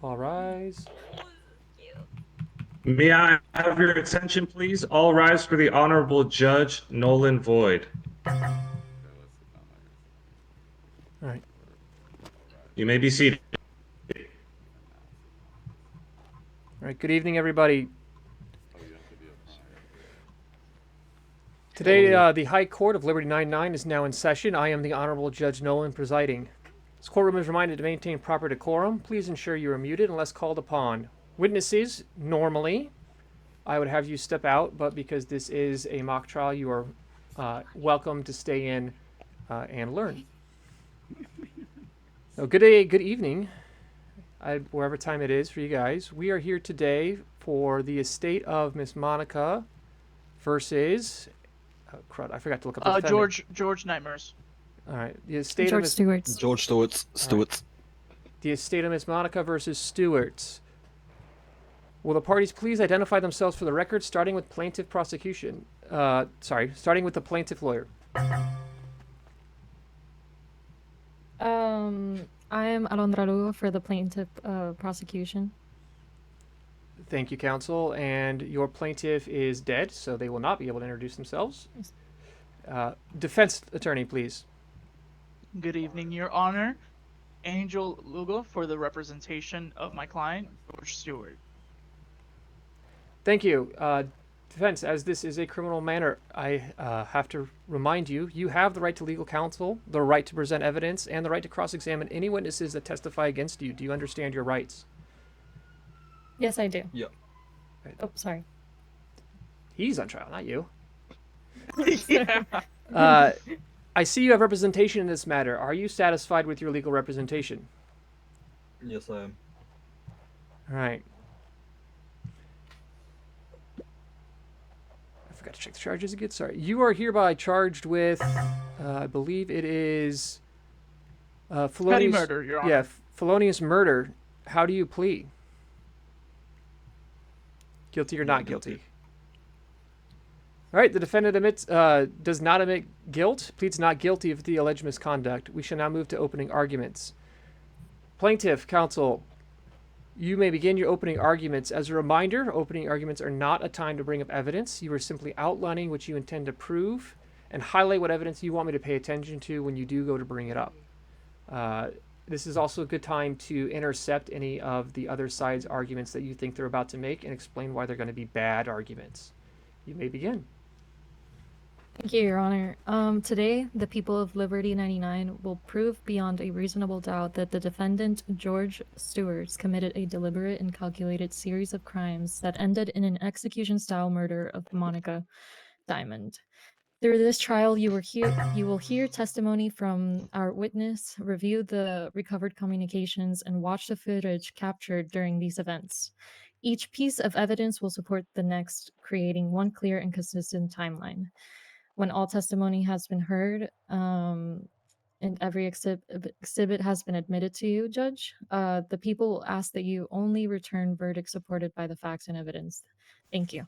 All rise. May I have your attention, please? All rise for the Honorable Judge Nolan Void. All right. You may be seated. All right. Good evening, everybody. Today, the High Court of Liberty99 is now in session. I am the Honorable Judge Nolan presiding. This courtroom is reminded to maintain proper decorum. Please ensure you are muted unless called upon. Witnesses, normally, I would have you step out, but because this is a mock trial, you are welcome to stay in and learn. So good day, good evening, wherever time it is for you guys. We are here today for the estate of Miss Monica versus... crud, I forgot to look up the defendant. George Nightmares. All right, the estate George of Miss... Stewarts. George Stewarts. Stewarts. The estate of Miss Monica versus Stewarts. Will the parties please identify themselves for the record, starting with plaintiff prosecution? Starting with the plaintiff lawyer. I am Alondra Lugo for the plaintiff prosecution. Thank you, counsel. And your plaintiff is dead, so they will not be able to introduce themselves. Defense attorney, please. Good evening, Your Honor. Angel Lugo for the representation of my client, George Stewart. Thank you. Defense, as this is a criminal matter, I have to remind you, you have the right to legal counsel, the right to present evidence, and the right to cross-examine any witnesses that testify against you. Do you understand your rights? Yes, I do. Yeah. Oh, sorry. He's on trial, not you. Yeah. I see you have representation in this matter. Are you satisfied with your legal representation? Yes, I am. All right. I forgot to check the charges again. Sorry. You are hereby charged with, I believe it is... felonious... Petty murder, Your Honor. Yeah, felonious murder. How do you plead? Guilty or not guilty? All right, the defendant does not admit guilt, pleads not guilty of the alleged misconduct. We shall now move to opening arguments. Plaintiff, counsel, you may begin your opening arguments. As a reminder, opening arguments are not a time to bring up evidence. You are simply outlining what you intend to prove and highlight what evidence you want me to pay attention to when you do go to bring it up. This is also a good time to intercept any of the other side's arguments that you think they're about to make and explain why they're going to be bad arguments. You may begin. Thank you, Your Honor. Today, the people of Liberty99 will prove beyond a reasonable doubt that the defendant, George Stewarts, committed a deliberate and calculated series of crimes that ended in an execution-style murder of Monica Diamond. Through this trial, you will hear testimony from our witness, review the recovered communications, and watch the footage captured during these events. Each piece of evidence will support the next, creating one clear and consistent timeline. When all testimony has been heard and every exhibit has been admitted to you, Judge, the people will ask that you only return verdicts supported by the facts and evidence. Thank you.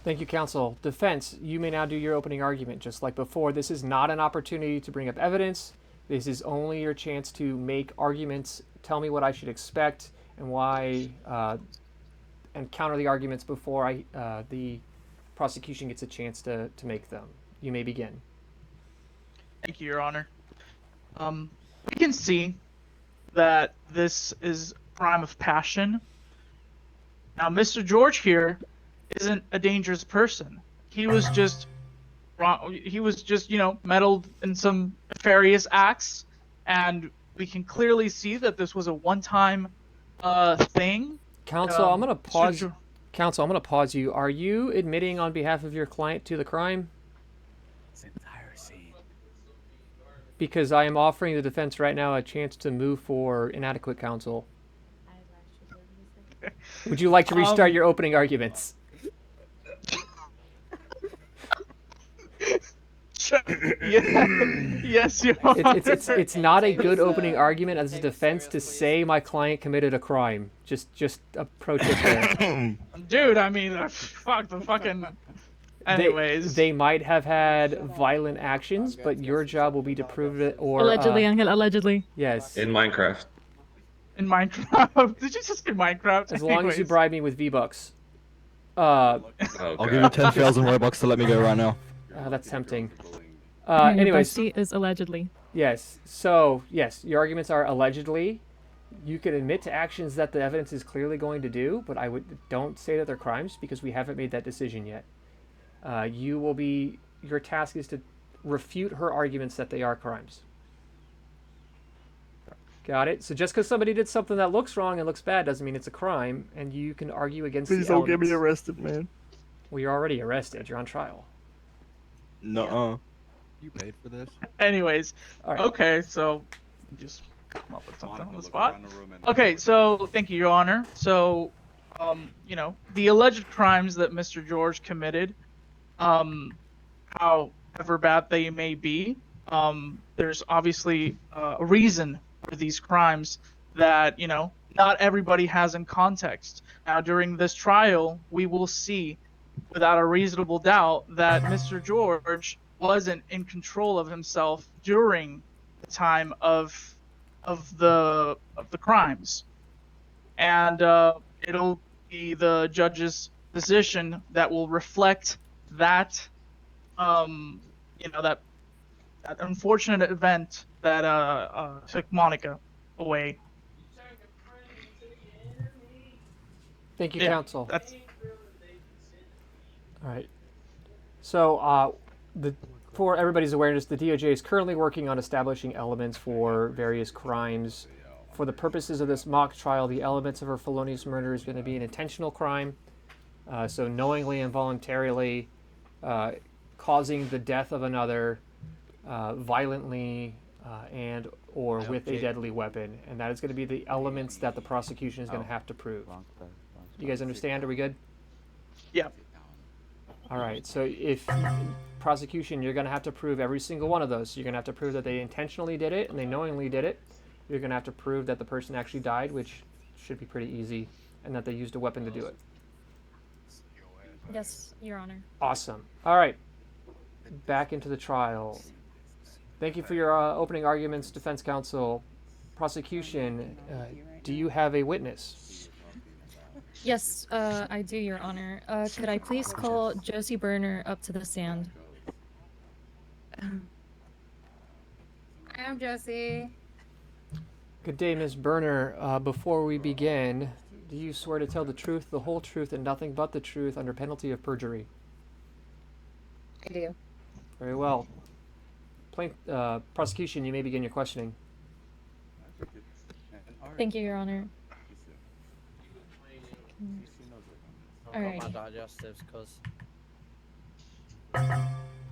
Thank you, counsel. Defense, you may now do your opening argument. Just like before, this is not an opportunity to bring up evidence. This is only your chance to make arguments, tell me what I should expect, and why, and counter the arguments before the prosecution gets a chance to make them. You may begin. Thank you, Your Honor. We can see that this is a crime of passion. Now, Mr. George here isn't a dangerous person. He was just wrong. He was just, meddled in some nefarious acts, and we can clearly see that this was a one-time thing. Counsel, I'm going to pause. Counsel, I'm going to pause you. Are you admitting on behalf of your client to the crime? This entire scene. Because I am offering the defense right now a chance to move for inadequate counsel. Would you like to restart your opening arguments? Yes, Your Honor. It's not a good opening argument as a defense to say my client committed a crime. Just approach it there. Dude, I mean, fuck the fucking. Anyways, they might have had violent actions, but your job will be to prove it. Or Allegedly, Angel, allegedly. yes, In Minecraft. in Minecraft, did you just say Minecraft? as long as you Anyways. bribe me with V-Bucks. Oh, I'll give you God. 10,000 Robux to let me go right now. That's tempting. Your Anyways, bestie is allegedly. yes. So yes, your arguments are allegedly. You can admit to actions that the evidence is clearly going to do, but don't say that they're crimes because we haven't made that decision yet. Your task is to refute her arguments that they are crimes. Got it? So just because somebody did something that looks wrong and looks bad doesn't mean it's a crime, and you can argue against Please the don't get me elements. arrested, man. Well, you're already arrested. You're on trial. Nuh-uh. You paid for this? Anyways, All right. okay, so just come up with something Monica on the looked spot. around the room and- Okay, so thank you, Your Honor. So, you know, the alleged crimes that Mr. George committed, however bad they may be, there's obviously a reason for these crimes that, you know, not everybody has in context. Now, during this trial, we will see without a reasonable doubt that Mr. George wasn't in control of himself during the time of the crimes, and it'll be the judge's decision that will reflect that you know, that unfortunate event that took Monica away. Thank you, Yeah, counsel. that's All right. So, for everybody's awareness, the DOJ is currently working on establishing elements for various crimes. For the purposes of this mock trial, the elements of her felonious murder is going to be an intentional crime, so knowingly and voluntarily causing the death of another violently and or with a deadly weapon, and that is going to be the elements that the prosecution is going to have to prove. You guys understand? Are we good? yeah. All right, so if prosecution, you're going to have to prove every single one of those. So you're going to have to prove that they intentionally did it and they knowingly did it. You're going to have to prove that the person actually died, which should be pretty easy, and that they used a weapon to do it. Yes, Your Honor. Awesome. All right, back into the trial. Thank you for your opening arguments, defense counsel. Prosecution, do you have a witness? Yes, I do, Your Honor. Could I please call Josie Burner up to the stand? I'm Josie. Good day, Ms. Burner. Before we begin, do you swear to tell the truth, the whole truth, and nothing but the truth under penalty of perjury? I do. Very well. Prosecution, you may begin your questioning. Thank you, Your Honor. Alright.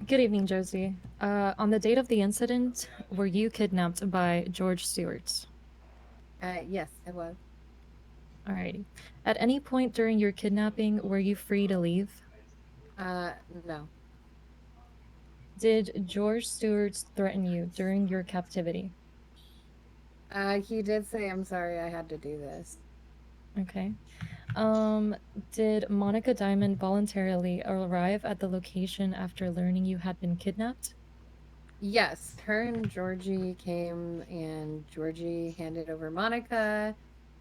Good evening, Josie. On the date of the incident, were you kidnapped by George Stewarts? Yes, I was. Alrighty. At any point during your kidnapping, were you free to leave? No. Did George Stewarts threaten you during your captivity? He did say, I'm sorry I had to do this. Okay. Did Monica Diamond voluntarily arrive at the location after learning you had been kidnapped? Yes, her and Georgie came and Georgie handed over Monica,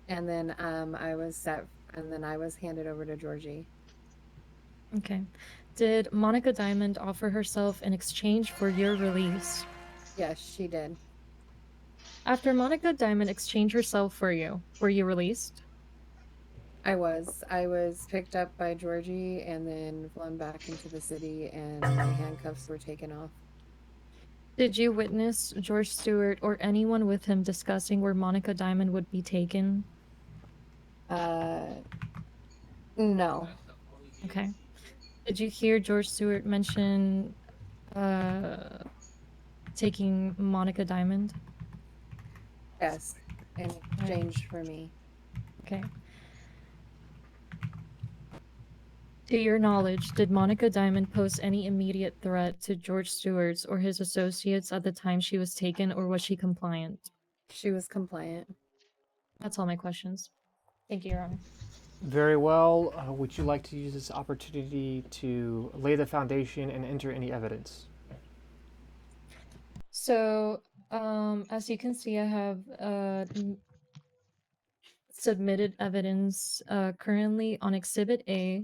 and then I was handed over to Georgie. Okay. Did Monica Diamond offer herself in exchange for your release? Yes, she did. After Monica Diamond exchanged herself for you, were you released? I was picked up by Georgie and then flown back into the city, and my handcuffs were taken off. Did you witness George Stewart or anyone with him discussing where Monica Diamond would be taken? No. Okay. Did you hear George Stewart mention taking Monica Diamond? Yes, in exchange for me. Okay. To your knowledge, did Monica Diamond pose any immediate threat to George Stewart's or his associates at the time she was taken, or was she compliant? She was compliant. That's all my questions. Thank you, Your Honor. Very well. Would you like to use this opportunity to lay the foundation and enter any evidence? So, as you can see, I have submitted evidence currently on Exhibit A,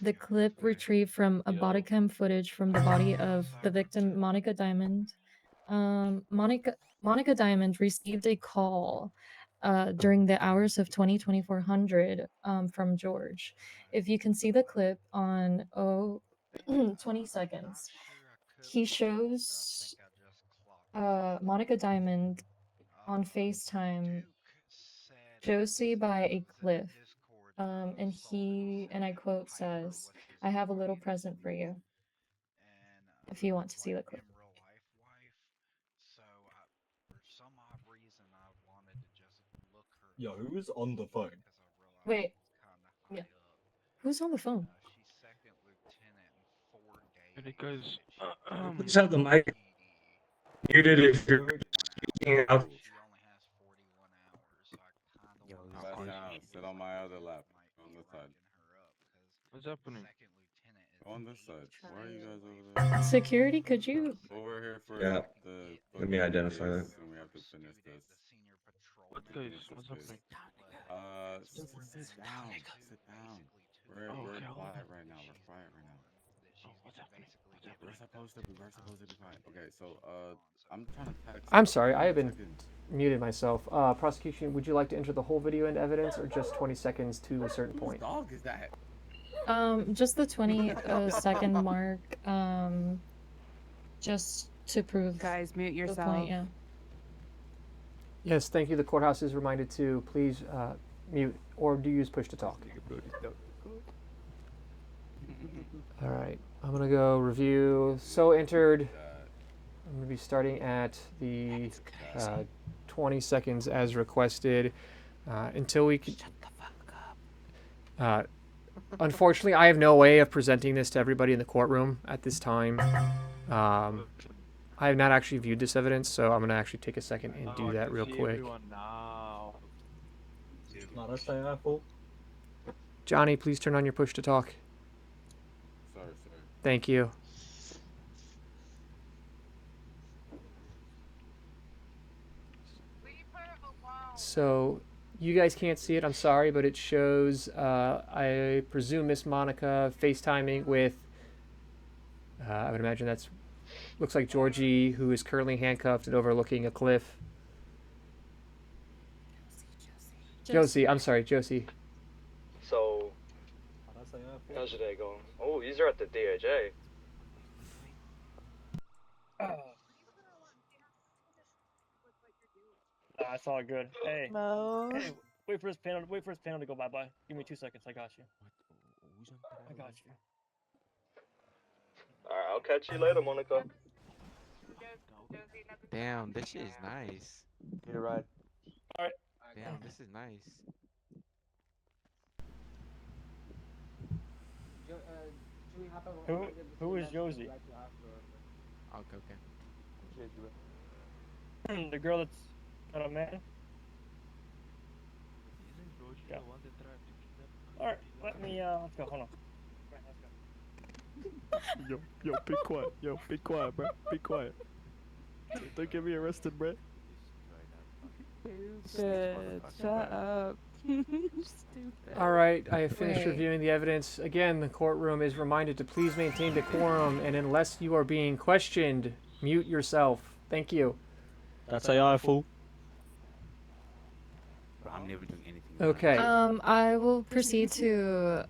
the clip retrieved from a body cam footage from the body of the victim, Monica Diamond. Monica Diamond received a call during the hours of 2400 from George. If you can see the clip on 20 seconds, he shows Monica Diamond on FaceTime Josie by a cliff. And he, and I quote, says, "I have a little present for you," if you want to see the clip. Yo, who's on the phone? Wait, yeah. Who's on the phone? Because Please have the mic muted if you're speaking out. Yo, Last down, sit on my other lap. On this side. what's happening? On this side. Why are you guys over there? Security, could you? Over here for Yeah. the Let me identify that. case, and we have to finish this. What guys? What's happening? Sit down. Sit down. We're Okay, quiet right now. We're quiet right now. Oh, what's happening? What's We're happening? supposed to be quiet. Okay, so I'm trying to text. I'm sorry, I have been Second. muted myself. Prosecution, would you like to enter the whole video into evidence or just 20 seconds to a certain Whose point? dog is that? Just the 20 second mark, just to prove Guys, mute the yourself. point, yeah. Yes, thank you. The courthouse is reminded to please mute or do use push to talk. All right, I'm gonna go review. So entered. I'm gonna be starting at the 20 seconds as requested until we can. Unfortunately, I have no way of presenting this to everybody in the courtroom at this time. I have not actually viewed this evidence, so I'm gonna actually take a second and do that real quick. Now. No, that's the apple. Johnny, please turn on your push to talk. Sorry. Thank you. So, you guys can't see it, I'm sorry, but it shows, I presume Miss Monica FaceTiming with, I would imagine that's, looks like Georgie, who is currently handcuffed and overlooking a cliff. Josie, I'm sorry, Josie. So, how's your day going? Oh, these are at the DoJ. It's all good. Hey, Mo. hey, wait for his panel. Wait for his panel to go bye. Give me 2 seconds. I got you. I got you. Alright, I'll catch you later, Monica. Damn, this shit is nice. Get a ride. Alright. Damn, this is nice. Who is Josie? Okay. The girl that's got a man. Yeah. Alright, let's go. Hold on. Yo, be quiet. Yo, be quiet, bro. Be quiet. Don't get me arrested, bro. Stupid. Shut up. Stupid. All right, I have finished Wait. reviewing the evidence. Again, the courtroom is reminded to please maintain decorum, and unless you are being questioned, mute yourself. Thank you. That's AI, fool. I'm never doing anything. Okay. I will proceed to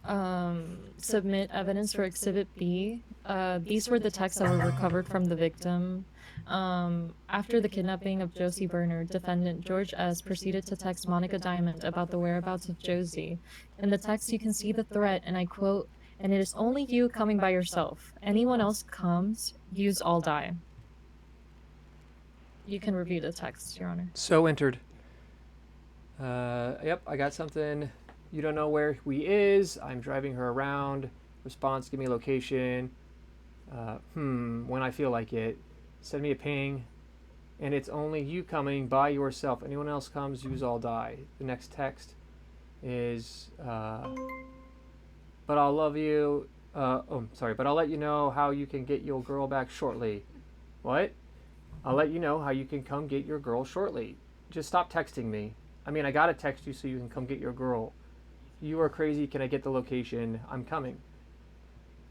submit evidence for Exhibit B. These were the texts that were recovered from the victim. After the kidnapping of Josie Berner, defendant George S. proceeded to text Monica Diamond about the whereabouts of Josie. In the text, you can see the threat, and I quote, "And it is only you coming by yourself. Anyone else comes, yous all die." You can review the text, Your Honor. So entered. Yep, I got something. You don't know where we is. I'm driving her around. Response, give me a location. When I feel like it. Send me a ping. And it's only you coming by yourself. Anyone else comes, yous all die. The next text. is, but I'll love you. But I'll let you know how you can get your girl back shortly. What? I'll let you know how you can come get your girl shortly. Just stop texting me. I mean, I gotta text you so you can come get your girl. You are crazy. Can I get the location? I'm coming.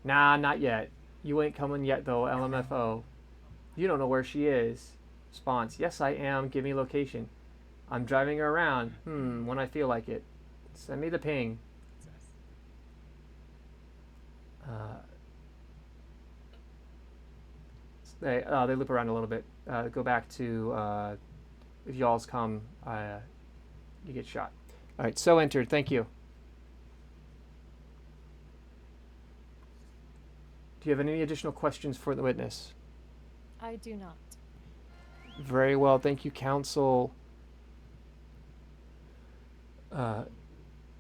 Nah, not yet. You ain't coming yet, though, LMFO. You don't know where she is. Response, yes, I am. Give me location. I'm driving her around. When I feel like it. Send me the ping. They loop around a little bit. Go back to, if y'all's come, you get shot. All right, so entered. Thank you. Do you have any additional questions for the witness? I do not. Very well. Thank you, counsel.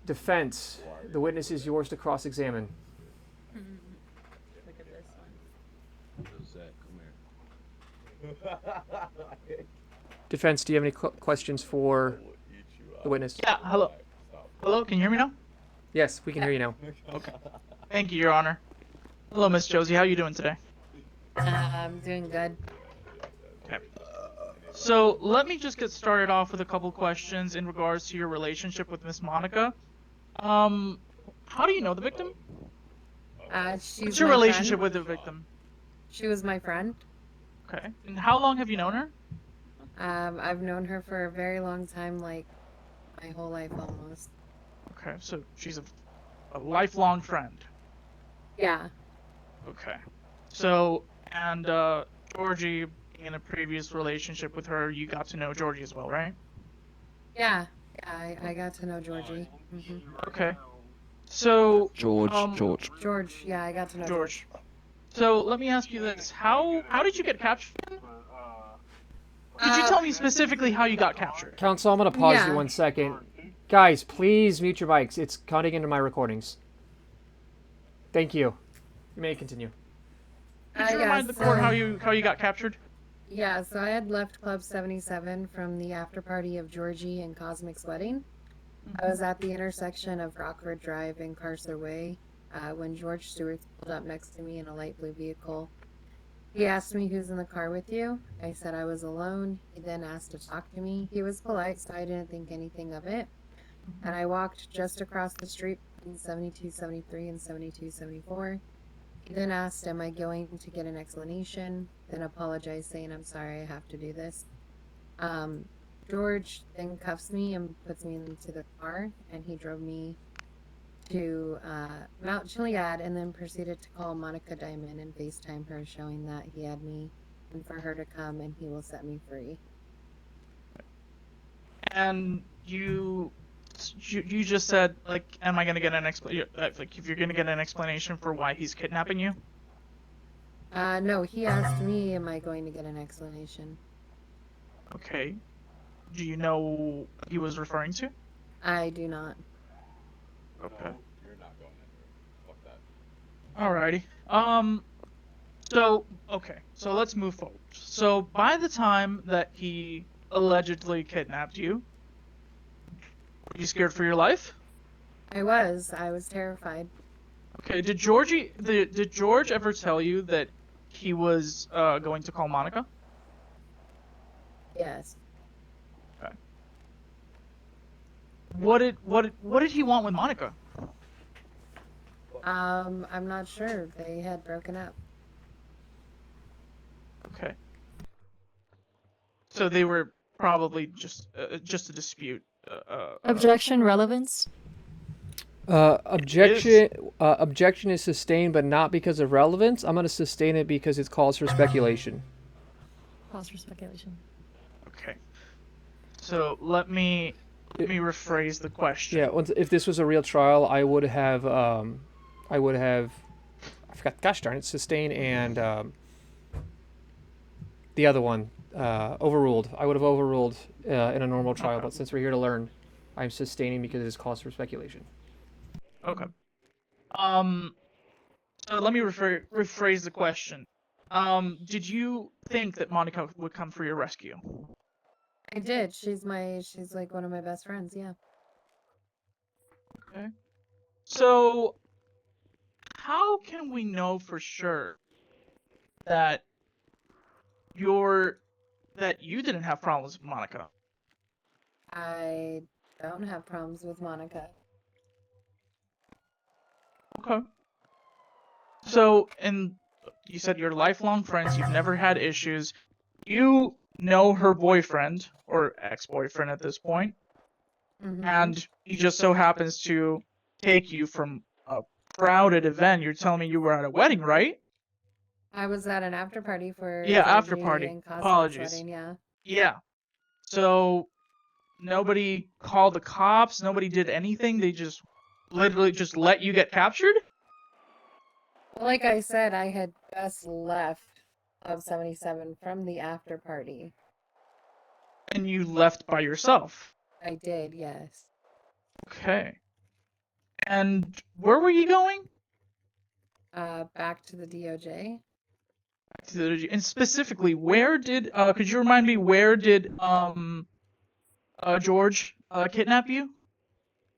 Defense, the witness is yours to cross-examine. Look at this one. Zach, come here. Defense, do you have any questions for the witness? Yeah, hello. Hello, can you hear me now? Yes, we can hear you now. Okay. Thank you, Your Honor. Hello, Miss Josie. How are you doing today? I'm doing good. Okay. So let me just get started off with a couple questions in regards to your relationship with Miss Monica. How do you know the victim? She's What's your my relationship friend. with the victim? She was my friend. Okay. And how long have you known her? I've known her for a very long time, like my whole life almost. Okay, so she's a lifelong friend. Yeah. Okay. So, and Georgie, in a previous relationship with her, you got to know Georgie as well, right? Yeah. I got to know Georgie. Okay. So, George. George. Yeah, I got to know George. So let me ask you this: How did you get captured? Could you tell me specifically how you got captured? Counsel, I'm going to pause Yeah. you 1 second. Guys, please mute your mics. It's cutting into my recordings. Thank you. You may continue. Could you remind the court how you got captured? Yeah, so I had left Club 77 from the after party of Georgie and Cosmic's wedding. I was at the intersection of Rockford Drive and Carcer Way when George Stewarts pulled up next to me in a light blue vehicle. He asked me who's in the car with you. I said I was alone. He then asked to talk to me. He was polite, so I didn't think anything of it. And I walked just across the street between 7273 and 7274. He then asked, am I going to get an explanation? Then apologized, saying, I'm sorry, I have to do this. George then cuffs me and puts me into the car, and he drove me to Mount Chiliad and then proceeded to call Monica Diamond and FaceTime her, showing that he had me and for her to come and he will set me free. And you just said, like, am I gonna get an like, if you're gonna get an explanation for why he's kidnapping you? No, he asked me, am I going to get an explanation? Okay. Do you know what he was referring to? I do not. Okay. You're not going anywhere. Fuck that. Alrighty. So let's move forward. So by the time that he allegedly kidnapped you, were you scared for your life? I was terrified. Okay, did George ever tell you that he was going to call Monica? Yes. Okay. What did he want with Monica? I'm not sure. They had broken up. Okay. So they were probably just a dispute. Objection relevance. Objection is sustained, but not because of relevance. I'm going to sustain it because it calls for speculation. Pause for speculation. Okay. So let me rephrase the question. Yeah, if this was a real trial, I would have, I forgot, gosh darn it, sustain and the other one, overruled. I would have overruled in a normal trial, Okay. but since we're here to learn, I'm sustaining because it is cause for speculation. Okay. So let me rephrase the question. Did you think that Monica would come for your rescue? I did. She's like one of my best friends. Yeah. Okay. So, how can we know for sure that you didn't have problems with Monica? I don't have problems with Monica. Okay. So, and you said you're lifelong friends, you've never had issues. You know her boyfriend, or ex-boyfriend at this point, and he just so happens to take you from a crowded event. You're telling me you were at a wedding, right? I was at an after party for Yeah, after Georgie party. and Cosmic's Apologies. wedding, yeah. Yeah. So, nobody called the cops, nobody did anything, they just literally just let you get captured? Well, like I said, I had just left Club 77 from the after party. And you left by yourself? I did, yes. Okay. And where were you going? Back to the DoJ. And specifically, where did could you remind me, where did George kidnap you?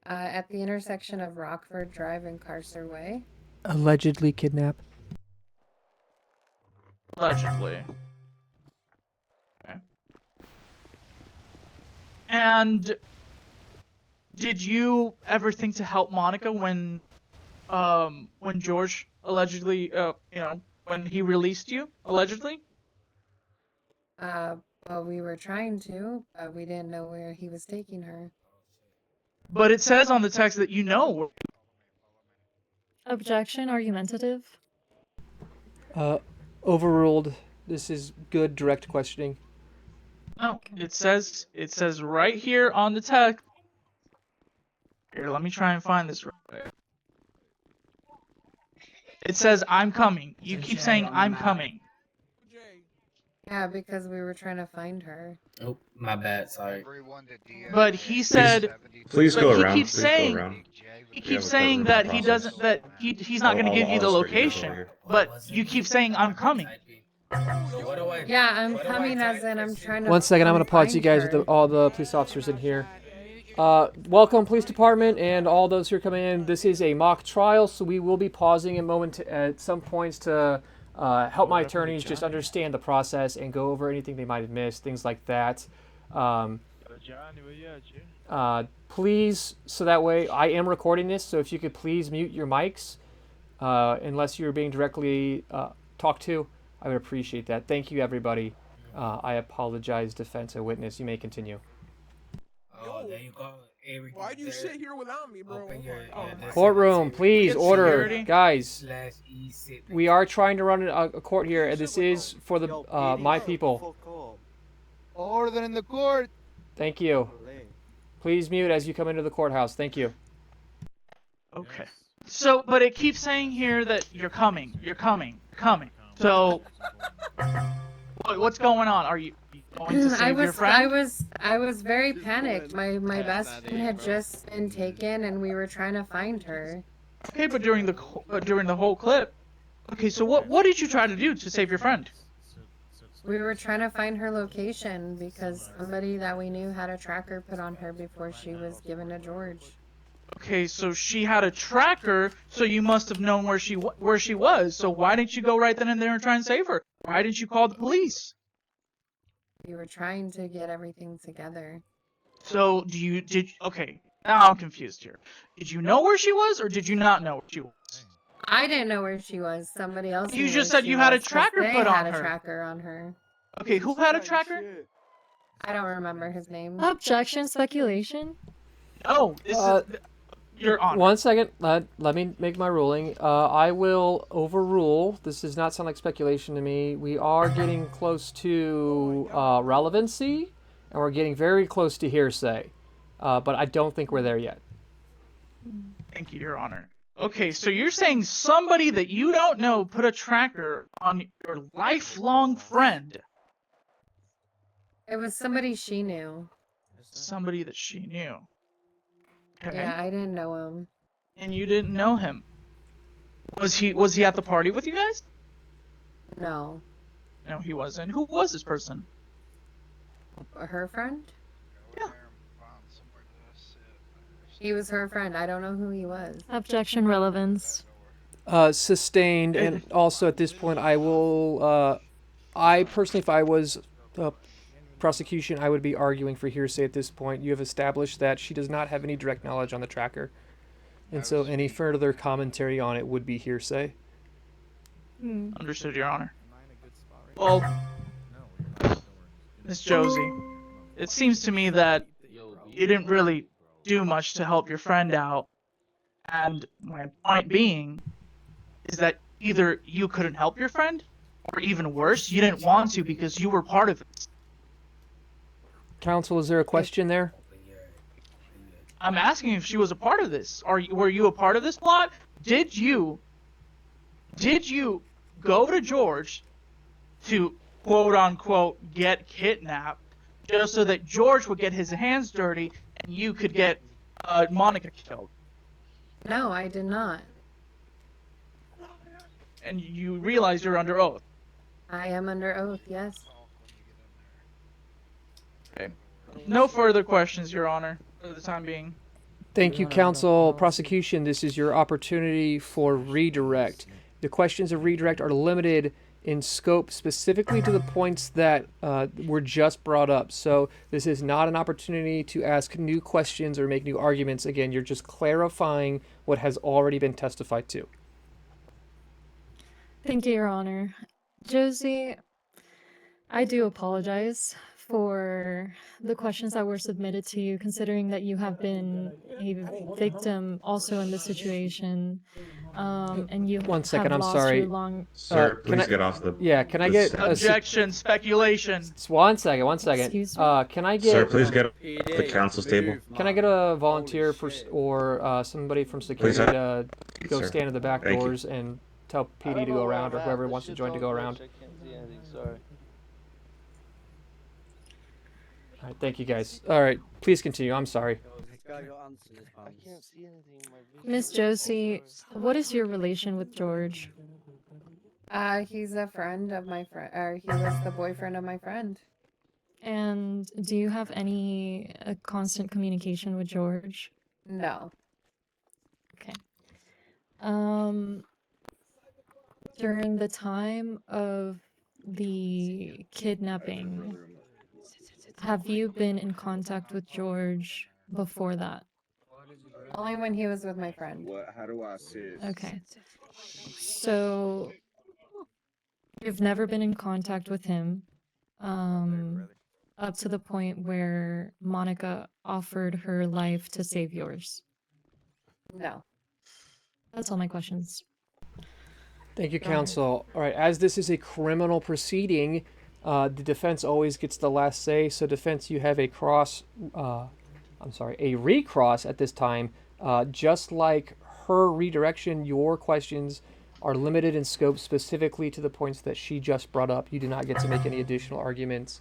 At the intersection of Rockford Drive and Carcer Way. Allegedly kidnap. Allegedly. Okay. And did you ever think to help Monica when George allegedly when he released you, allegedly? Well, we were trying to, but we didn't know where he was taking her. But it says on the text that you know. Objection, argumentative. Overruled. This is good direct questioning. No, it says right here on the text. Here, let me try and find this real quick. It says, "I'm coming." You keep saying, "I'm coming." Yeah, because we were trying to find her. Oh, my bad. Sorry. But he said. Please but go he around. keeps Please saying. go around. He keeps saying that he doesn't. That he's not going to give you the location. But you keep saying, "I'm coming." Yeah, I'm coming as in I'm trying to. One second, I'm going to pause you guys with all the police officers in here. Welcome, police department, and all those who are coming in. This is a mock trial, so we will be pausing a moment at some points to help my attorneys just understand the process and go over anything they might have missed, things like that. Please, so that way, I am recording this, so if you could please mute your mics, unless you're being directly talked to, I would appreciate that. Thank you, everybody. I apologize, defense and witness. You may continue. Oh, there you go. Why do you sit here without me, bro? Courtroom, please, order. Security. Guys, we are trying to run a court here, and this is for the my people. Order in the court. Thank you. Please mute as you come into the courthouse. Thank you. Okay. So, but it keeps saying here that you're coming. You're coming. Coming. So, what's going on? Are you going to save your friend? I was very panicked. My best friend had just been taken, and we were trying to find her. Okay, but during the whole clip. Okay, so what did you try to do to save your friend? We were trying to find her location because somebody that we knew had a tracker put on her before she was given to George. Okay, so she had a tracker, so you must have known where she was. So why didn't you go right then and there and try and save her? Why didn't you call the police? We were trying to get everything together. So okay, now I'm confused here. Did you know where she was, or did you not know where she was? I didn't know where she was. Somebody else. You knew just where said she you had a was 'cause tracker they put on had her. a tracker on her. Okay, who had a tracker? I don't remember his name. Objection, speculation. Oh, this is Your Honor. One second. Let me make my ruling. I will overrule. This does not sound like speculation to me. We are getting close to relevancy, and we're getting very close to hearsay. But I don't think we're there yet. Thank you, Your Honor. Okay, so you're saying somebody that you don't know put a tracker on your lifelong friend. It was somebody she knew. Somebody that she knew. Okay. Yeah, I didn't know him. And you didn't know him. Was he at the party with you guys? No. No, he wasn't. Who was this person? He was her friend. I don't know who he was. Objection relevance. Sustained, and also at this point, I will. I personally, if I was prosecution, I would be arguing for hearsay at this point. You have established that she does not have any direct knowledge on the tracker, and so any further commentary on it would be hearsay. Understood, Your Honor. Well, Miss Josie, it seems to me that you didn't really do much to help your friend out, and my point being is that either you couldn't help your friend, or even worse, you didn't want to because you were part of it. Counsel, is there a question there? I'm asking if she was a part of this. Were you a part of this plot? Did you go to George to quote unquote get kidnapped just so that George would get his hands dirty and you could get Monica killed? No, I did not. And you realize you're under oath. I am under oath, yes. Okay. No further questions, Your Honor, for the time being. Thank you, counsel. Prosecution, this is your opportunity for redirect. The questions of redirect are limited in scope specifically to the points that were just brought up. So this is not an opportunity to ask new questions or make new arguments. Again, you're just clarifying what has already been testified to. Thank you, Your Honor. Josie, I do apologize for the questions that were submitted to you, considering that you have been a victim also in this situation, and you One second, have I'm lost sorry. your long... Sir, please get off the. Yeah, can I get Objection, speculation. One second. Excuse me? Can I get? Sir, please get off the council's table. Can I get a volunteer for or somebody from security Please, to go sir. stand at the back Thank you. doors and tell PD to go around, or whoever wants to join to go around? All right, thank you guys. All right, please continue. I'm sorry. Miss Josie, what is your relation with George? He's a friend of my friend, or he was the boyfriend of my friend. And do you have any constant communication with George? No. Okay. During the time of the kidnapping, have you been in contact with George before that? Only when he was with my friend. How do I sit? Okay. So you've never been in contact with him up to the point where Monica offered her life to save yours? No. That's all my questions. Thank you, counsel. All right, as this is a criminal proceeding, the defense always gets the last say. So, defense, you have a recross at this time. Just like her redirection, your questions are limited in scope specifically to the points that she just brought up. You do not get to make any additional arguments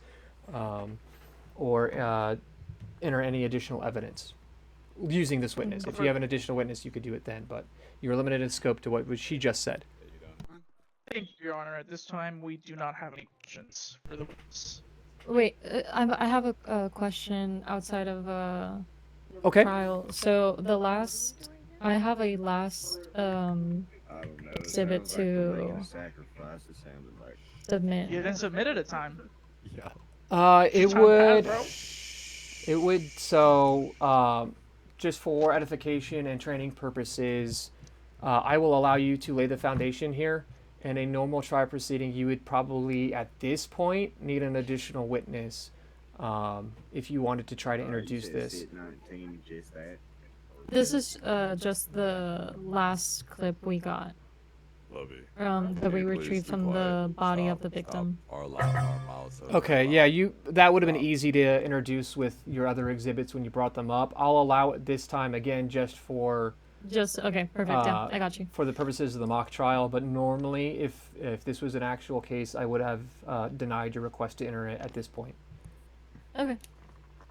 or enter any additional evidence using this witness. If you have an additional witness, you could do it then, but you're limited in scope to what she just said. Thank you, Your Honor. At this time, we do not have any questions for the witness. Wait, I have a question outside of Okay. trial. So I have a last exhibit to submit. You didn't submit it at time. Yeah. It would. So, just for edification and training purposes, I will allow you to lay the foundation here. In a normal trial proceeding, you would probably, at this point, need an additional witness if you wanted to try to introduce this. This is just the last clip we got. That we retrieved from the body of the victim. Okay, yeah, that would have been easy to introduce with your other exhibits when you brought them up. I'll allow it this time again just for okay, perfect. Yeah, I got you. for the purposes of the mock trial, but normally if this was an actual case, I would have denied your request to enter it at this point. Okay.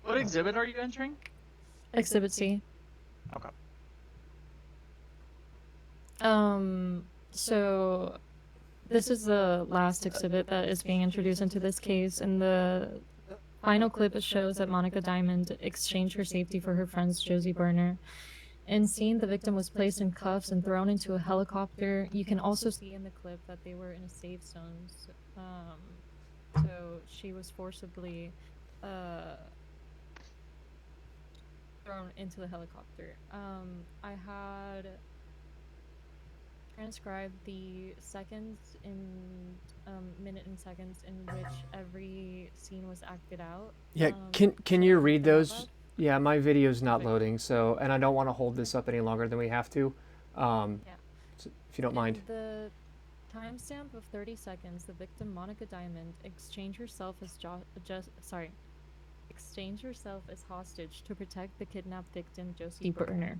What exhibit are you entering? Exhibit C. Okay. So this is the last exhibit that is being introduced into this case, and the final clip shows that Monica Diamond exchanged her safety for her friend's Josie Burner. In scene, the victim was placed in cuffs and thrown into a helicopter. You can also see in the clip that they were in a safe zone. So she was forcibly thrown into the helicopter. I had transcribed the seconds in minute and seconds in which every scene was acted out. Yeah, can you read those? Yeah, my video's not loading, so, and I don't want to hold this up any longer than we have to. So if you don't mind. The timestamp of 30 seconds, the victim Monica Diamond exchanged herself as hostage to protect the kidnapped victim Josie Burner.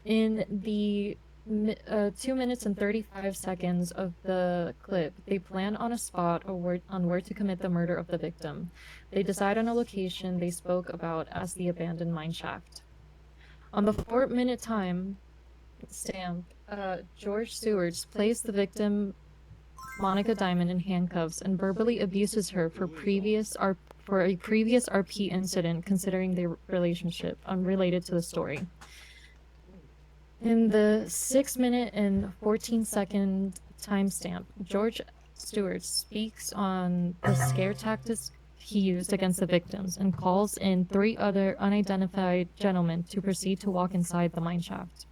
In the 2 minutes and 35 seconds of the clip, they plan on a spot on where to commit the murder of the victim. They decide on a location they spoke about as the abandoned mine shaft. On the 4-minute time stamp, George Stewarts placed the victim Monica Diamond in handcuffs and verbally abuses her for a previous RP incident, considering their relationship unrelated to the story. In the 6-minute and 14-second timestamp, George Stewart speaks on the scare tactics he used against the victims and calls in 3 other unidentified gentlemen to proceed to walk inside the mine shaft.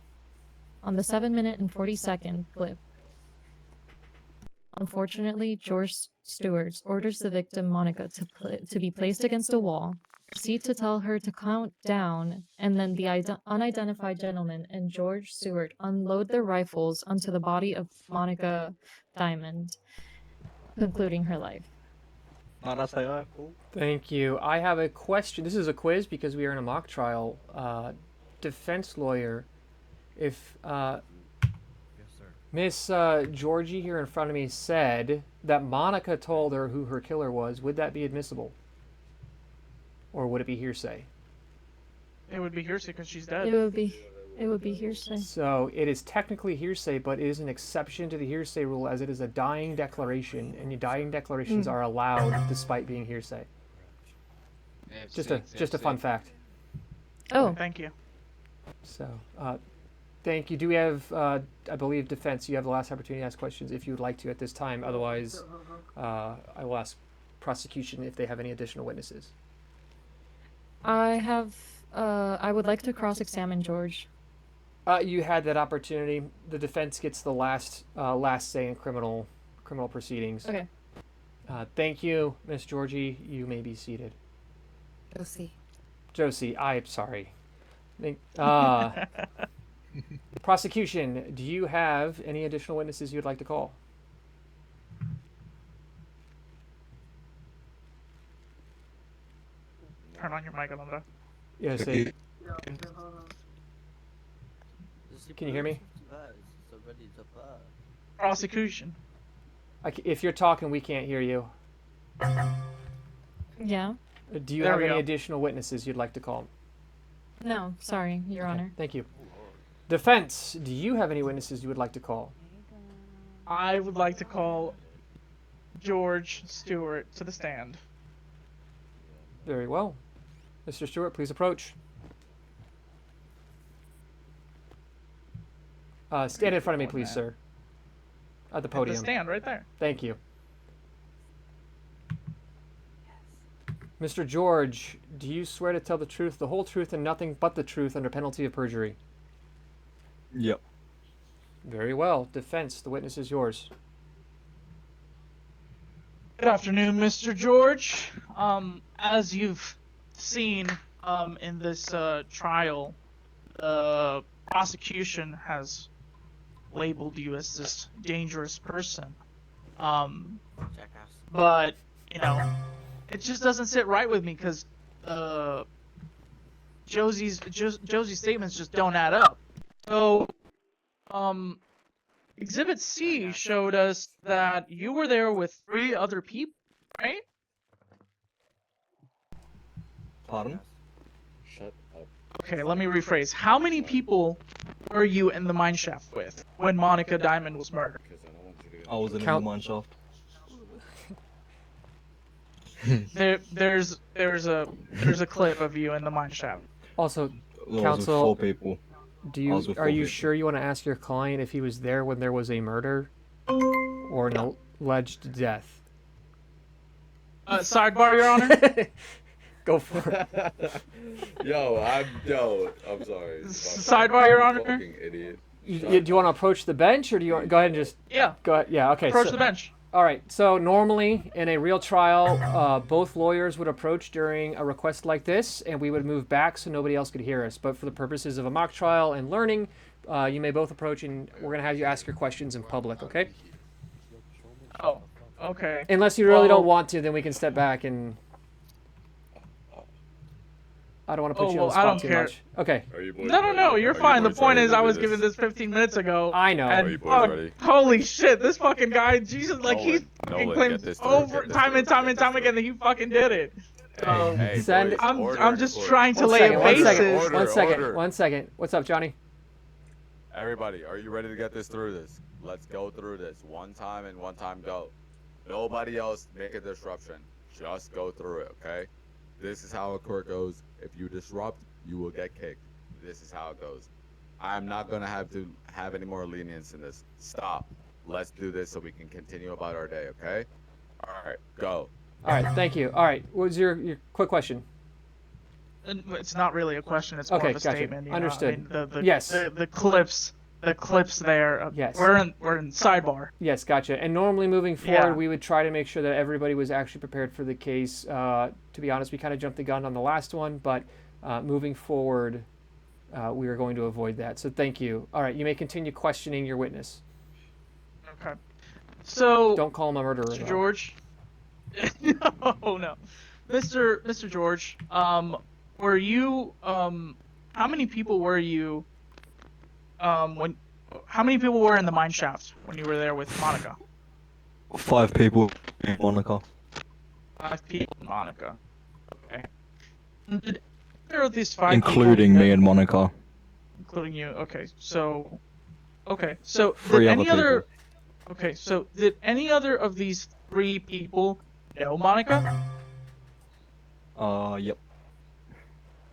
On the 7-minute and 40-second clip, unfortunately, George Stewart orders the victim Monica to be placed against a wall, proceed to tell her to count down, and then the unidentified gentleman and George Stewart unload their rifles onto the body of Monica Diamond, concluding her life. Thank you. I have a question. This is a quiz because we are in a mock trial. Defense lawyer, if Miss Georgie here in front of me said that Monica told her who her killer was, would that be admissible? Or would it be hearsay? It would be hearsay because she's dead. It would be hearsay. So it is technically hearsay, but it is an exception to the hearsay rule as it is a dying declaration, and dying declarations are allowed despite being hearsay. Just a fun fact. Oh, thank you. So, thank you. Do we have, I believe, defense? You have the last opportunity to ask questions if you would like to at this time. Otherwise, I will ask prosecution if they have any additional witnesses. I would like to cross-examine George. You had that opportunity. The defense gets the last say in criminal proceedings. Okay. Thank you, Miss Georgie. You may be seated. Josie, I'm sorry. Prosecution, do you have any additional witnesses you'd like to call? Turn on your mic, Alonda. Yes. Can you hear me? Prosecution. If you're talking, we can't hear you. Yeah? Do you There have we any go. additional witnesses you'd like to call? No, sorry, Your Honor. Thank you. Defense, do you have any witnesses you would like to call? I would like to call George Stewart to the stand. Very well. Mr. Stewart, please approach. Stand in front of me, please, sir. At the podium. The stand right there. Thank you. Mr. George, do you swear to tell the truth, the whole truth, and nothing but the truth under penalty of perjury? Yep. Very well. Defense, the witness is yours. Good afternoon, Mr. George. As you've seen in this trial, the prosecution has labeled you as this dangerous person. But, you know, it just doesn't sit right with me because Josie's statements just don't add up. So, Exhibit C showed us that you were there with 3 other people, right? Pardon? Shut up. Okay, let me rephrase. How many people were you in the mine shaft with when Monica Diamond was murdered? I wasn't in Count- the mine shaft. there's a clip of you in the mine shaft. Also, There was counsel, 4 people. are you sure you want to ask your client if he was there when there was a murder or an alleged death? Sidebar, Your Honor. Go for it. I'm sorry. Sidebar, Your Honor. Fucking idiot. Do you want to approach the bench, or do you want go ahead and just go ahead? Yeah, okay. Approach the bench. All right. So normally in a real trial, both lawyers would approach during a request like this, and we would move back so nobody else could hear us. But for the purposes of a mock trial and learning, you may both approach, and we're gonna have you ask your questions in public. Okay? Oh, okay. Unless you really don't want to, then we can step back and. I don't want to put you on the spot too much. Okay. No, you're fine. The point is, I was given this 15 minutes ago. I know. And holy shit, this fucking guy, Jesus, like he fucking claims time and time again that he fucking did it. I'm just trying to lay a basis. One second. What's up, Johnny? Everybody, are you ready to get this through this? Let's go through this. One time and one time go. Nobody else make a disruption. Just go through it, okay? This is how a court goes. If you disrupt, you will get kicked. This is how it goes. I'm not gonna have any more lenience in this. Stop. Let's do this so we can continue about our day, okay? All right, go. All right, thank you. All right, what was your quick question? It's not really a question. It's more of a statement. You know? Understood. I mean, Yes. The clips there. Yes. We're in sidebar. Yes, gotcha. And normally moving forward, we would try to make sure that everybody was actually prepared for the case. To be honest, we kind of jumped the gun on the last one, but moving forward, we are going to avoid that. So thank you. All right, you may continue questioning your witness. Okay. So don't call him a murderer. Mr. George. No. Mr. George, were you how many people were you how many people were in the mine shaft when you were there with Monica? 5 people in Monaco. 5 people in Monica. Okay. And did either of these 5 Including people, me and Monaco. Including you. Okay. So 3 did other so did any other of these 3 people know Monica? Yep.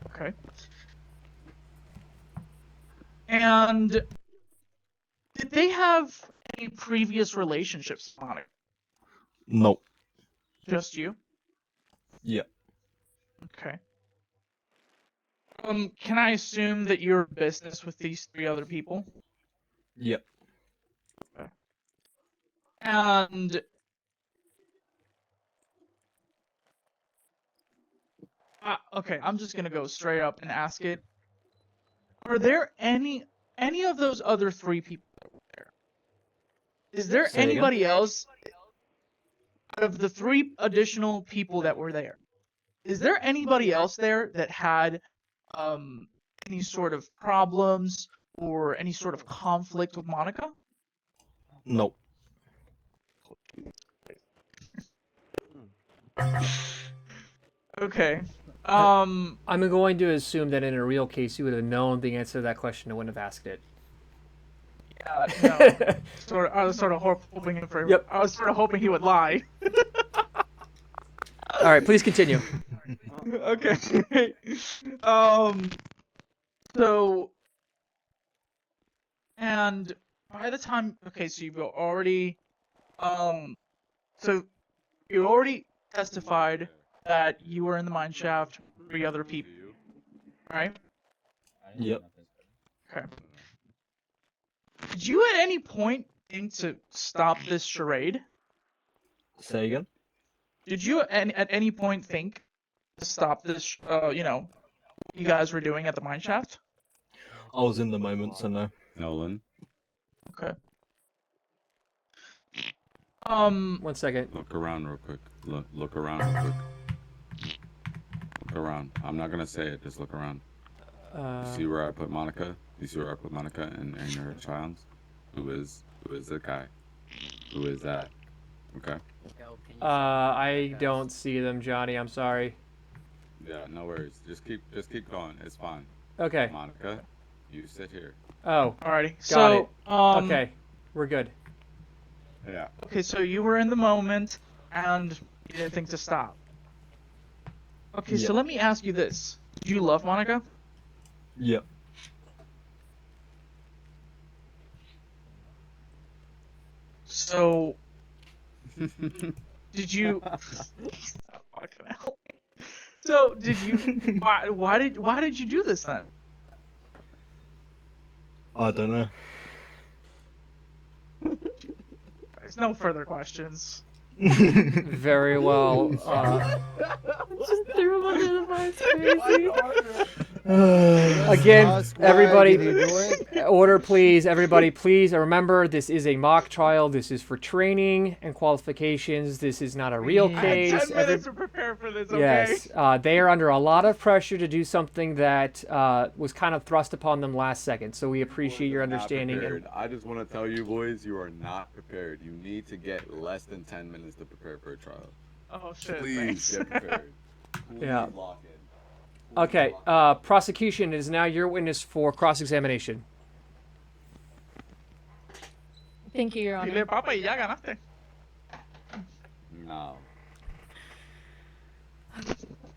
Okay. And did they have any previous relationships, Monica? Nope. Just you? Yep. Okay. Can I assume that you're in business with these 3 other people? Yep. Okay. And okay, I'm just gonna go straight up and ask it. Are there any of those other 3 people that were there? Is there anybody else out of the 3 additional people that were there? Is there anybody else there that had any sort of problems or any sort of conflict with Monica? Nope. Okay. I'm going to assume that in a real case you would have known the answer to that question and wouldn't have asked it. Yeah, no. I was sort of hoping for. Yep. I was sort of hoping he would lie. All right, please continue. Okay. So, and by the time, okay, so you've already, so you already testified that you were in the mine shaft with 3 other people, right? Yep. Okay. Did you at any point think to stop this charade? Say again? Did you at any point think to stop this, you know, what you guys were doing at the mine shaft? I was in the moment, so no. Nolan. Okay. 1 second. Look around real quick. Look around real quick. Look around. I'm not gonna say it. Just look around. You see where I put Monica? You see where I put Monica and her child? Who is the guy? Who is that? Okay. I don't see them, Johnny. I'm sorry. Yeah, no worries. Just keep going. It's fine. Okay. Monica, you sit here. Oh. Alrighty. Got it. So, okay, we're good. Yeah. Okay, so you were in the moment, and you didn't think to stop. Okay, so let me ask you this: do you love Monica? Yep. So, did you? Fucking hell. So, did you? Why did you do this then? I don't know. There's no further questions. Very well. Just threw him under the bus, crazy. Again, everybody, order please. Everybody, please. Remember, this is a mock trial. This is for training and qualifications. This is not a real case. I had 10 minutes to prepare for this. Okay. Yes, they are under a lot of pressure to do something that was kind of thrust upon them last second. So we appreciate your understanding. And I just want to tell you, boys, you are not prepared. You need to get less than 10 minutes to prepare for a trial. Oh shit. Please get prepared. Yeah. Please lock in. Okay, prosecution, it is now your witness for cross-examination. Thank you, Your Honor. Dile, papa, y ya ganaste. No.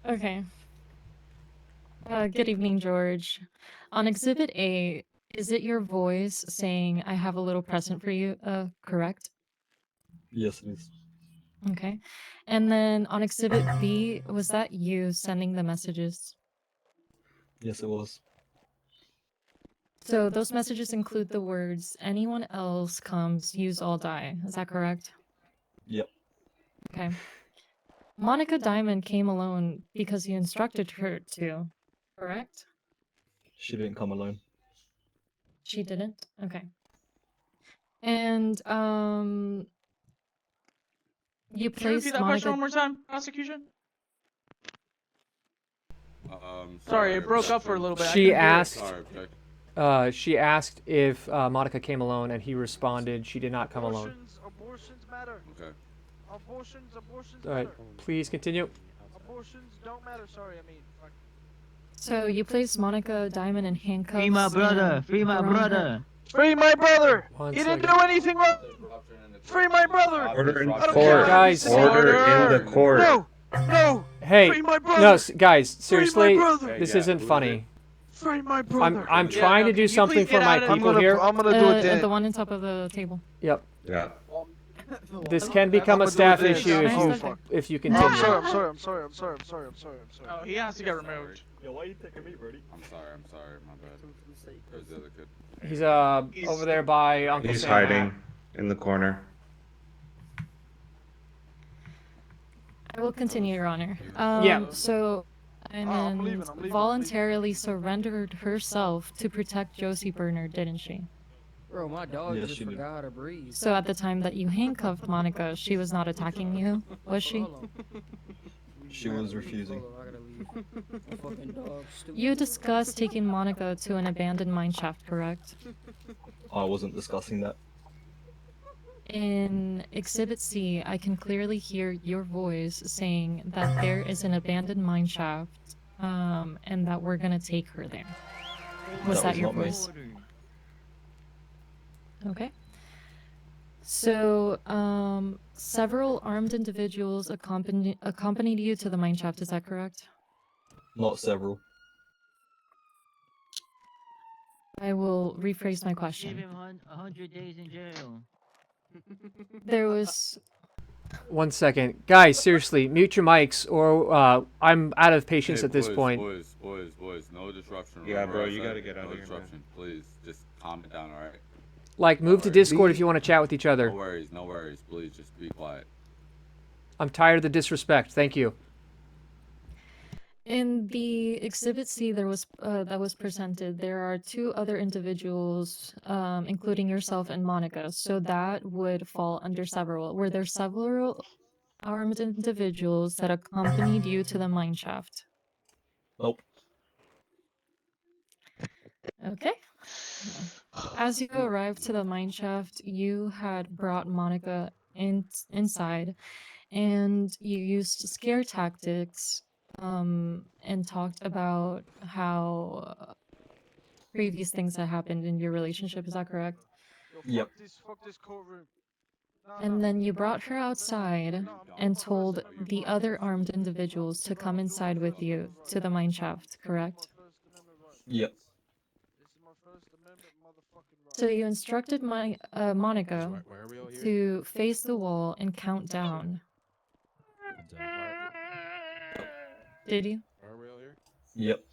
Okay. Good evening, George. On Exhibit A, is it your voice saying, "I have a little present for you," correct? Yes, it is. Okay. And then on Exhibit B, was that you sending the messages? Yes, it was. So those messages include the words, "Anyone else comes, use all die." Is that correct? Yep. Okay. Monica Diamond came alone because you instructed her to, correct? She didn't come alone. She didn't? Okay. And, you Can you repeat placed that question Monica... one more time, prosecution? Sorry, it broke up for a little bit. She asked if Monica came alone, and he responded she did not come alone. Abortions matter. Okay. Abortions All right, matter. please continue. Abortions don't matter. Sorry, I mean. Fuck. So you placed Monica Diamond in handcuffs. Free my brother! and Free my thrown her- brother! Free my brother! One He didn't second. do anything wrong! Free my brother! Order in I don't court. care. Guys. Order in the court. No! No! Hey, Free my brother! no, guys, Free my seriously, brother! this Yeah, isn't who is funny. Free my brother! I'm trying to do can you something please for get my out of- people here. I'm gonna do it the then. one on top of the table. Yep. Yeah. This can become a I'm gonna staff do it then. issue if Oh, you fuck. continue. I'm sorry. I'm sorry. Oh, he has to get removed. Yo, why are you taking me, Brody? I'm sorry, my bad. Where's the other kid? He's over there by Uncle He's Sam. hiding in the corner. I will continue, Your Honor. Yeah. So, I'm Diamond leaving. voluntarily surrendered herself to protect Josie Bernard, didn't she? Bro, my dog Yes, just she did. forgot how to breathe. So at the time that you handcuffed Monica, she was not attacking you, was she? Hold on. She was refusing. Hold on, I gotta leave. My fucking dog, stupid. You discussed taking Monica to an abandoned mine shaft, correct? I wasn't discussing that. In Exhibit C, I can clearly hear your voice saying that there is an abandoned mine shaft, and that we're gonna take her there. Was that was your not me. voice? Okay. So, several armed individuals accompanied you to the mine shaft, is that correct? Not several. I will rephrase my Give question. him 100 days in jail. There was... 1 second. Guys, seriously, mute your mics, or I'm out of patience Hey, at this boys, point. Boys, no disruption. Yeah, remember bro, I you said gotta get out no of here, man. disruption. Please, just calm it down, alright? Like, move to Alright. Discord if you want to chat with each other. No worries. Please, just be quiet. I'm tired of the disrespect. Thank you. In the Exhibit C that was presented, there are two other individuals, including yourself and Monica, so that would fall under several. Were there several armed individuals that accompanied you to the mine shaft? Nope. Okay. As you arrived to the mine shaft, you had brought Monica inside, and you used scare tactics, and talked about how previous things that happened in your relationship. Is that correct? Yo, Yep. Fuck this courtroom. And then you brought her outside and told the other armed individuals to come inside with you to the mine shaft, correct? Yep. So you instructed Monica Why are we all here? to face the wall and count down. Did you? Why are we all here? Yep.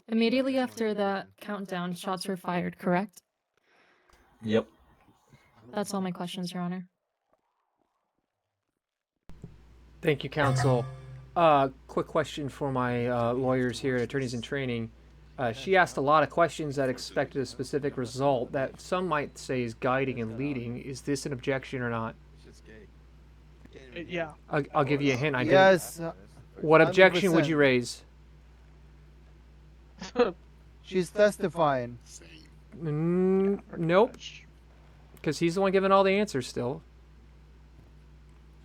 Immediately after that countdown, shots were fired, correct? Yep. That's all my questions, Your Honor. Thank you, counsel. Quick question for my lawyers here, attorneys in training. She asked a lot of questions that expected a specific result that some might say is guiding and leading. Is this an objection or not? Yeah. I'll give you a hint. I didn't- Yes. What objection would you 100%. raise? She's testifying. Nope. Because he's the one giving all the answers still.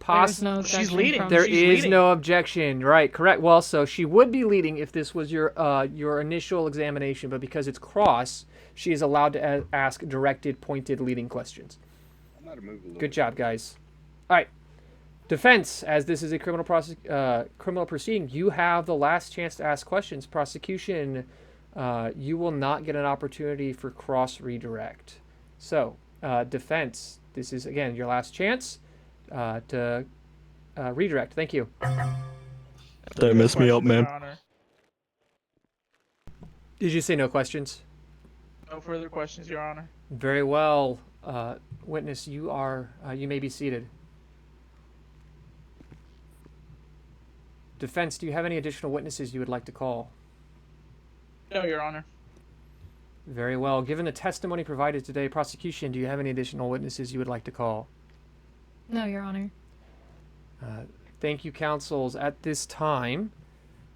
There's no objection from- There She's is leading. no objection. Right, correct. Well, so she would be leading if this was your initial examination, but because it's cross, she is allowed to ask directed, pointed leading questions. Good job, guys. All right. Defense, as this is a criminal proceeding, you have the last chance to ask questions. Prosecution, you will not get an opportunity for cross redirect. So, defense, this is again your last chance to redirect. Thank you. Don't mess me up, man. Your Honor. Did you say no questions? No further questions, Your Honor. Very well. Witness, you may be seated. Defense, do you have any additional witnesses you would like to call? No, Your Honor. Very well. Given the testimony provided today, prosecution, do you have any additional witnesses you would like to call? No, Your Honor. Thank you, counsels. At this time,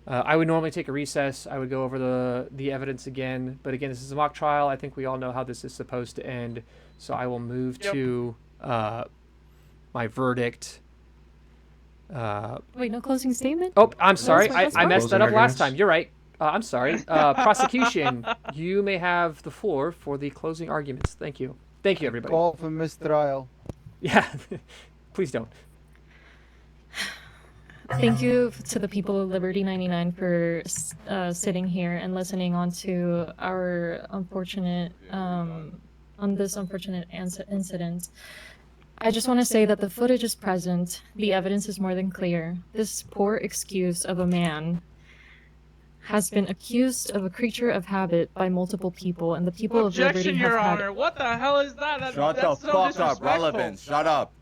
I would normally take a recess. I would go over the evidence again. But again, this is a mock trial. I think we all know how this is supposed to end. So I will move to my verdict. Wait, no closing statement? Oh, I'm sorry. That's I fine. messed that up Closing last arguments? time. You're right. I'm sorry. Prosecution, you may have the floor for the closing arguments. Thank you. Thank you, everybody. Call for mistrial. Yeah. Please don't. Thank you to the people of Liberty99 for sitting here and listening on to our unfortunate, on this unfortunate incident. I just want to say that the footage is present. The evidence is more than clear. This poor excuse of a man has been accused of a creature of habit by multiple people, and the people of Liberty Objection, have Your had... Honor. What the hell is that? Shut That's the so fuck up, disrespectful. relevance. Shut up.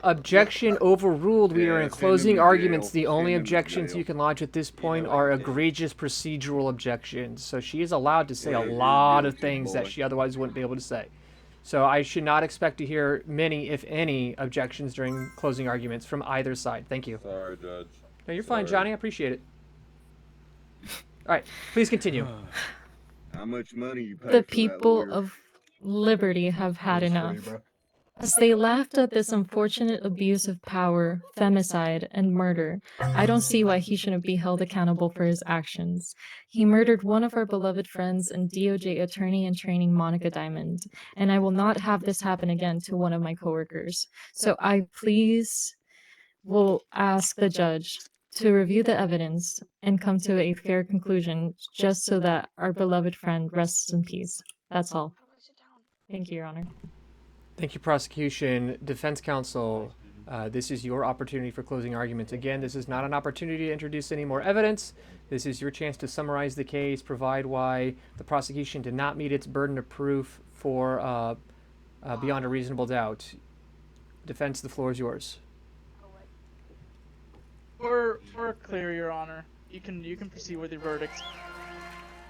Objection overruled. We are in Yeah, send closing him to arguments. jail. The only Send him to objections jail. you can lodge at this point are egregious procedural objections. So she is allowed to say a Yeah, lot of guilty, things that boy. she otherwise wouldn't be able to say. So I should not expect to hear many, if any, objections during closing arguments from either side. Thank you. Sorry, Judge. No, you're fine, Sorry. Johnny. I appreciate it. All right, please continue. How much money you pay The for that people lawyer? of Liberty have had That's enough. free, bro. As they laughed at this unfortunate abuse of power, femicide, and murder, I don't see why he shouldn't be held accountable for his actions. He murdered one of our beloved friends and DoJ attorney in training, Monica Diamond, and I will not have this happen again to one of my coworkers. So I will ask the judge to review the evidence and come to a fair conclusion, just so that our beloved friend rests in peace. That's all. Thank you, Your Honor. Thank you, prosecution. Defense counsel, this is your opportunity for closing arguments. Again, this is not an opportunity to introduce any more evidence. This is your chance to summarize the case, provide why the prosecution did not meet its burden of proof for beyond a reasonable doubt. Defense, the floor is yours. We're clear, Your Honor. You can proceed with your verdict.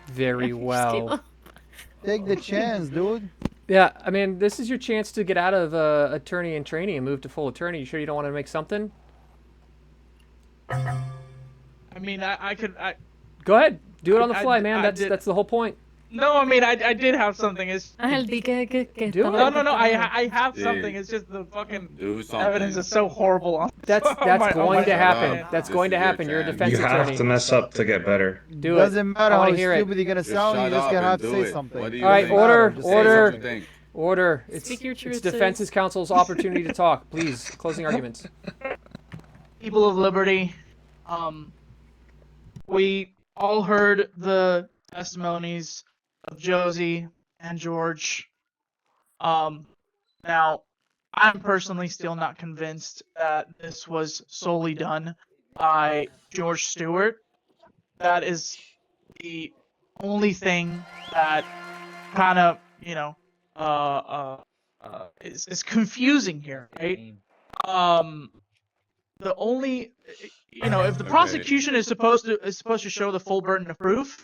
Very well. Take the chance, dude. Yeah, I mean, this is your chance to get out of attorney in training and move to full attorney. You sure you don't want to make something? I mean, I could. Go ahead. Do it on the I- fly, man. I That's did- that's the whole point. No, I mean, I did have something. It's Do it. no. I have Dude. something. It's just the fucking Do something. evidence is so horrible. On That's going to happen. chance. That's This going to is your happen. You're a chance. defense You attorney. have to mess up to get better. Do it. Doesn't matter I how want to hear it. stupid you're gonna Just sound. You shut just up gonna and have to do say it. something. What do you All right, think? order, Just Say order. what you think. Order. Speak your It's truth, defense's sis. counsel's opportunity to talk. Please, closing arguments. People of Liberty, we all heard the testimonies of Josie and George. Now, I'm personally still not convinced that this was solely done by George Stewart. That is the only thing that kind of, is confusing here, right? The only, if the prosecution is supposed to show the full burden of proof,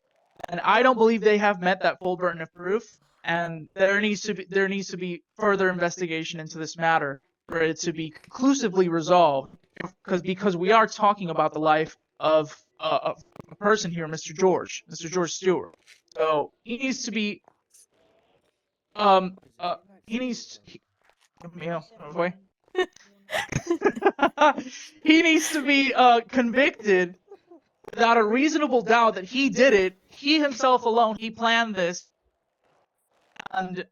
and I don't believe they have met that full burden of proof, and there needs to be further investigation into this matter for it to be conclusively resolved, because we are talking about the life of a person here, Mr. George Stewart. So he needs to be he needs away. He needs to be convicted without a reasonable doubt that he did it. He himself alone, he planned this. And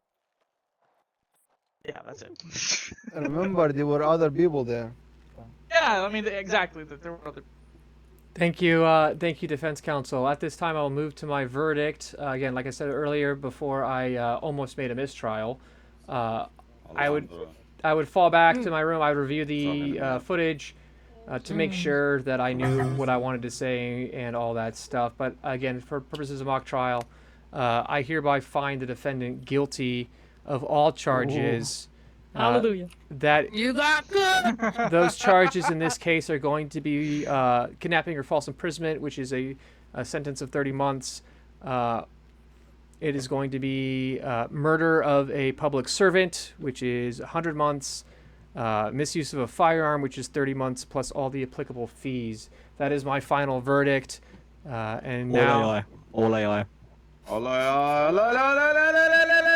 yeah, that's it. Remember, there were other people there. Yeah, I mean, exactly. There were other. Thank you, defense counsel. At this time, I'll move to my verdict. Again, like I said earlier, before I almost made a mistrial, I would fall back to my room. I would review the footage to make sure that I knew what I wanted to say and all that stuff. But again, for purposes of mock trial, I hereby find the defendant guilty of all charges. Hallelujah. That You got good. those charges in this case are going to be kidnapping or false imprisonment, which is a sentence of 30 months. It is going to be murder of a public servant, which is 100 months. Misuse of a firearm, which is 30 months, plus all the applicable fees. That is my final verdict. And now... All AI.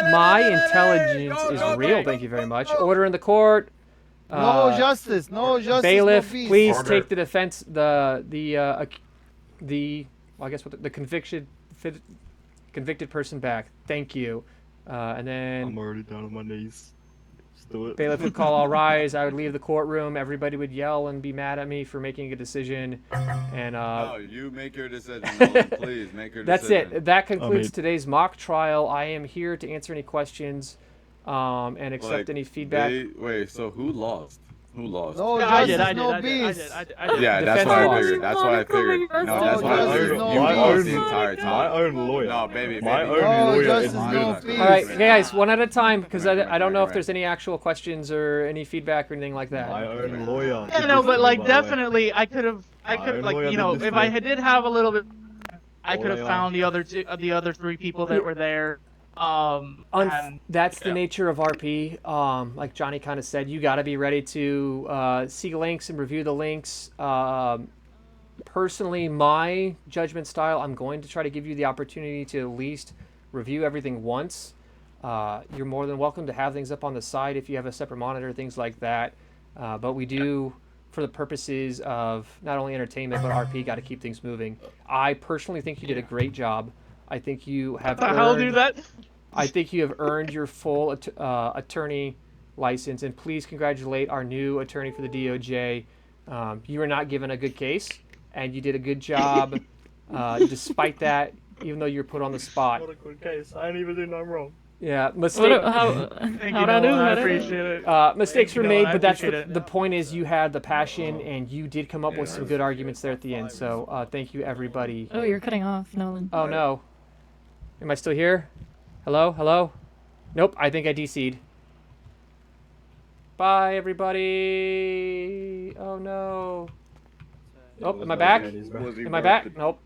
My intelligence is real, thank you very much. Order in the court. No justice, no justice, Bailiff, no peace. please Order. take the defense, the convicted person back. Thank you. And then I'm already down on my knees. Just do it. bailiff would call all rise. I would leave the courtroom. Everybody would yell and be mad at me for making a decision. And No, you make your decision, Nolan. Please make your that's decision. it. That concludes today's mock trial. I am here to answer any questions and accept any feedback. Wait, so who lost? Who lost? No I did, justice, I did, no I did, peace. I did. Yeah, that's Defense what I lost. figured. That's what I figured. No, that's what I figured. No, You my lost own- the entire time. My own lawyer. No, baby. My baby. own No lawyer justice, no admitted. peace. All right, guys, one at a time, because I don't know if there's any actual questions or any feedback or anything like that. My own lawyer. Yeah, did no, this but to me, like by the way. definitely, I could, like, lawyer you know, did this if to I me. did have a little bit, I could have AI. found the other three people that were there. And, That's the nature of RP. Like Johnny kind of said, you got to be ready to see links and review the links. Personally, my judgment style, I'm going to try to give you the opportunity to at least review everything once. You're more than welcome to have things up on the side if you have a separate monitor, things like that. But we do, for the purposes of not only entertainment, but RP, got to keep things moving. I personally think you did a great job. I think you have I'll do earned, that. I think you have earned your full attorney license, and please congratulate our new attorney for the DOJ. You were not given a good case, and you did a good job despite that, even though you were put on the spot. Not a good case. I ain't even doing nothing wrong. Yeah, Thank you, Nolan. I appreciate it. mistakes Thank you, were Nolan. made, I but that's appreciate the it. point is you had the passion, and you did come up with some good arguments there at the end. So thank you, everybody. Oh, you're cutting off, Nolan. Oh, no. Am I still here? Hello? Hello? Nope, I think I DC'd. Bye, everybody. Oh, no. Oh, am I back? Am I back? Nope.